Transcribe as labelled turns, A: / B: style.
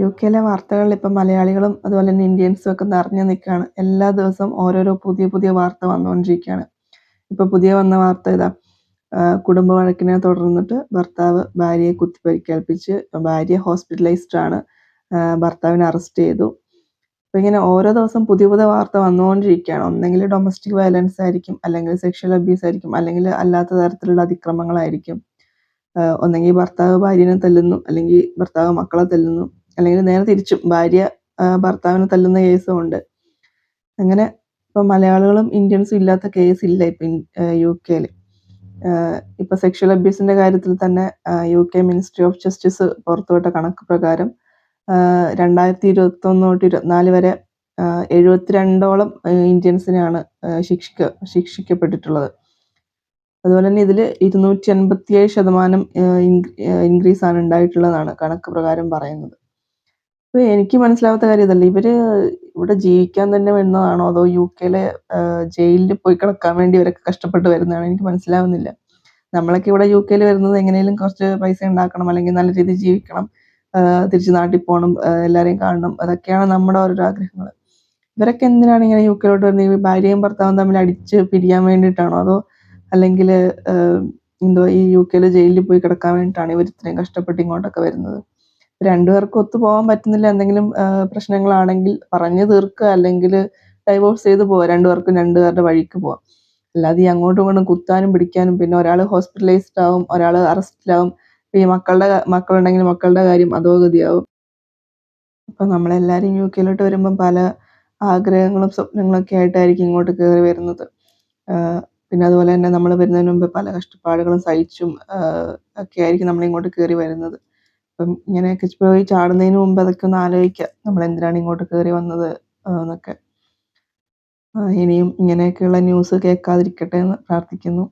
A: യുകെയിലെ വാർത്തകളിൽ ഇപ്പം മലയാളികളും അതുപോലെ തന്നെ ഇന്ത്യൻസും ഒക്കെ നിറഞ്ഞു നിൽക്കുകയാണ്. എല്ലാ ദിവസവും ഓരോരോ പുതിയ പുതിയ വാർത്ത വന്നുകൊണ്ടിരിക്കുകയാണ്. ഇപ്പോൾ പുതിയ വന്ന വാർത്ത ഇതാ, കുടുംബ വഴക്കിനെ തുടർന്നിട്ട് ഭർത്താവ് ഭാര്യയെ കുത്തിപ്പരിക്കേൽപ്പിച്ച് ഭാര്യ ഹോസ്പിറ്റലൈസ്ഡ് ആണ്, ഭർത്താവിനെ അറസ്റ്റ് ചെയ്തു. അപ്പോൾ ഇങ്ങനെ ഓരോ ദിവസം പുതിയ പുതിയ വാർത്ത വന്നുകൊണ്ടിരിക്കുകയാണ്. ഒന്നെങ്കിൽ ഡൊമസ്റ്റിക് വയലൻസ് ആയിരിക്കും, അല്ലെങ്കിൽ സെക്ഷൽ അബ്യൂസ് ആയിരിക്കും, അല്ലെങ്കിൽ അല്ലാത്ത തരത്തിലുള്ള അതിക്രമങ്ങളായിരിക്കും. ഒന്നെങ്കിൽ ഭർത്താവ് ഭാര്യനെ തല്ലുന്നു, അല്ലെങ്കിൽ ഭർത്താവ് മക്കളെ തല്ലുന്നു, അല്ലെങ്കിൽ നേരെ തിരിച്ചും ഭാര്യ ഭർത്താവിനെ തല്ലുന്ന കേസും ഉണ്ട്. അങ്ങനെ ഇപ്പം മലയാളികളും ഇന്ത്യൻസും ഇല്ലാത്ത കേസില്ല ഇപ്പം യുകെയിൽ. ഇപ്പം സെക്ഷൽ അബ്യൂസിൻ്റെ കാര്യത്തിൽ തന്നെ UK മിനിസ്ട്രി ഓഫ് ജസ്റ്റിസ് പുറത്തുവിട്ട കണക്ക് പ്രകാരം 2021 തൊട്ട് 24 വരെ 72ഓളം ഇന്ത്യൻസിനെയാണ് ശിക്ഷിക്കപ്പെട്ടിട്ടുള്ളത്. അതുപോലെ തന്നെ ഇതിൽ 287% ഇൻക്രീസാണ് ഉണ്ടായിട്ടുള്ളതാണ് കണക്ക് പ്രകാരം പറയുന്നത്. അപ്പോൾ എനിക്ക് മനസ്സിലാവാത്ത കാര്യം ഇതല്ല, ഇവർ ഇവിടെ ജീവിക്കാൻ തന്നെ വരുന്നതാണോ അതോ യുകെയിലെ ജയിലിൽ പോയി കിടക്കാൻ വേണ്ടി ഇവരൊക്കെ കഷ്ടപ്പെട്ട് വരുന്നതാണോ എനിക്ക് മനസ്സിലാവുന്നില്ല. നമ്മളൊക്കെ ഇവിടെ യുകെയിൽ വരുന്നത് എങ്ങനെയും കുറച്ച് പൈസ ഉണ്ടാക്കണം, അല്ലെങ്കിൽ നല്ല രീതിയിൽ ജീവിക്കണം, തിരിച്ച് നാട്ടിൽ പോകണം, എല്ലാവരെയും കാണണം, അതൊക്കെയാണ് നമ്മുടെ ഓരോ ആഗ്രഹങ്ങൾ. ഇവരൊക്കെ എന്തിനാണ് ഇങ്ങനെ യുകെയിലോട്ട് വരുന്നത്? ഈ ഭാര്യയും ഭർത്താവും തമ്മിൽ അടിച്ച് പിരിയാൻ വേണ്ടിയിട്ടാണോ അതോ അല്ലെങ്കിൽ എന്തോ ഈ യുകെയിൽ ജയിലിൽ പോയി കിടക്കാൻ വേണ്ടിയിട്ടാണ് ഇവർ ഇത്രയും കഷ്ടപ്പെട്ട് ഇങ്ങോട്ടൊക്കെ വരുന്നത്? രണ്ടുപേർക്കും ഒത്തു പോകാൻ പറ്റുന്നില്ല, എന്തെങ്കിലും പ്രശ്നങ്ങളാണെങ്കിൽ പറഞ്ഞു തീർക്കുക, അല്ലെങ്കിൽ ഡൈവോഴ്സ് ചെയ്ത് പോവുക, രണ്ടുപേർക്കും രണ്ടുപേരുടെ വഴിക്ക് പോവാം. അല്ലാതെ ഈ അങ്ങോട്ടും ഇങ്ങോട്ടും കുത്താനും പിടിക്കാനും, പിന്നെ ഒരാൾ ഹോസ്പിറ്റലൈസ്ഡ് ആവും, ഒരാൾ അറസ്റ്റിലാവും, ഈ മക്കളുണ്ടെങ്കിൽ മക്കളുടെ കാര്യം അധോഗതിയാവും. അപ്പം നമ്മളെല്ലാവരും യുകെയിലോട്ട് വരുമ്പം പല ആഗ്രഹങ്ങളും സ്വപ്നങ്ങളൊക്കെ ആയിട്ടായിരിക്കും ഇങ്ങോട്ട് കയറി വരുന്നത്. പിന്നെ അതുപോലെ തന്നെ നമ്മൾ വരുന്നതിന് മുമ്പ് പല കഷ്ടപ്പാടുകളും സഹിച്ചും ഒക്കെ ആയിരിക്കും നമ്മളിങ്ങോട്ട് കയറി വരുന്നത്. അപ്പം ഇങ്ങനെയൊക്കെ പോയി ചാടുന്നതിന് മുമ്പ് അതൊക്കെ ഒന്ന് ആലോചിക്കുക, നമ്മളെന്തിനാണ് ഇങ്ങോട്ട് കയറി വന്നത് എന്നൊക്കെ. ഇനിയും ഇങ്ങനെയൊക്കെയുള്ള ന്യൂസ് കേൾക്കാതിരിക്കട്ടെ എന്ന് പ്രാർത്ഥിക്കുന്നു.